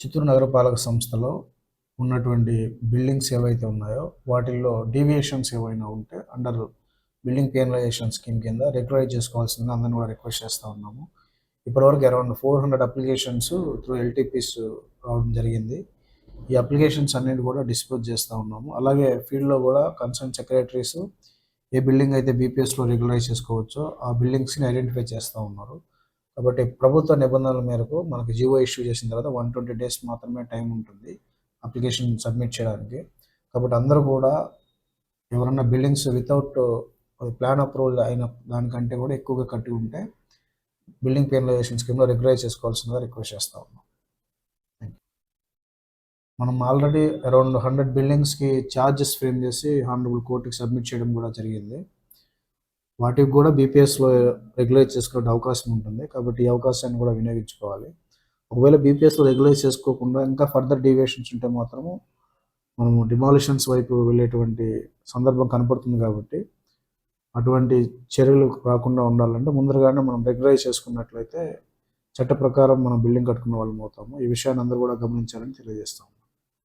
చిత్తూరు నగరపాలక సంస్థలో ఉన్నటువంటి బిల్డింగ్స్ ఏవైతే ఉన్నాయో వాటిల్లో డీవియేషన్స్ ఏవైనా ఉంటే అండర్ బిల్డింగ్ పెనలైజేషన్ స్కీమ్ కింద రెగ్యులరైజ్ చేసుకోవాల్సిందని అందరిని కూడా రిక్వెస్ట్ చేస్తూ ఉన్నాము. ఇప్పటివరకు అరౌండ్ 400 అప్లికేషన్స్ త్రూ ఎల్టీపీస్ రావడం జరిగింది. ఈ అప్లికేషన్స్ అన్నిటి కూడా డిస్పోజ్ చేస్తూ ఉన్నాము. అలాగే ఫీల్డ్లో కూడా కన్సర్న్ సెక్రటరీస్ ఏ బిల్డింగ్ అయితే బీపీఎస్లో రెగ్యులరైజ్ చేసుకోవచ్చో ఆ బిల్డింగ్స్ని ఐడెంటిఫై చేస్తూ ఉన్నారు. కాబట్టి ప్రభుత్వ నిబంధనల మేరకు మనకి జీవో ఇష్యూ చేసిన తర్వాత 120 డేస్ మాత్రమే టైం ఉంటుంది అప్లికేషన్ సబ్మిట్ చేయడానికి. కాబట్టి అందరూ కూడా ఎవరన్నా బిల్డింగ్స్ వితౌట్ ప్లాన్ అప్రూవల్ అయిన దానికంటే కూడా ఎక్కువగా కట్టి ఉంటే బిల్డింగ్ పెనలైజేషన్ స్కీమ్లో రెగ్యులరైజ్ చేసుకోవాల్సిందిగా రిక్వెస్ట్ చేస్తూ ఉన్నాం. మనం ఆల్రెడీ అరౌండ్ 100 బిల్డింగ్స్కి ఛార్జెస్ ఫ్రేమ్ చేసి హానరబుల్ కోర్టుకి సబ్మిట్ చేయడం కూడా జరిగింది. వాటికి కూడా బీపీఎస్లో రెగ్యులైజ్ చేసుకునే అవకాశం ఉంటుంది. కాబట్టి ఈ అవకాశాన్ని కూడా వినియోగించుకోవాలి. ఒకవేళ బీపీఎస్లో రెగ్యులైజ్ చేసుకోకుండా ఇంకా ఫర్దర్ డీవియేషన్స్ ఉంటే మాత్రము మనము డిమాలిషన్స్ వైపు వెళ్ళేటువంటి సందర్భం కనపడుతుంది. కాబట్టి అటువంటి చర్యలు రాకుండా ఉండాలంటే ముందరగానే మనం రెగ్యులైజ్ చేసుకున్నట్లయితే చట్ట ప్రకారం మనం బిల్డింగ్ కట్టుకున్న వాళ్ళం అవుతాము. ఈ విషయాన్ని అందరూ కూడా గమనించాలని తెలియజేస్తాము.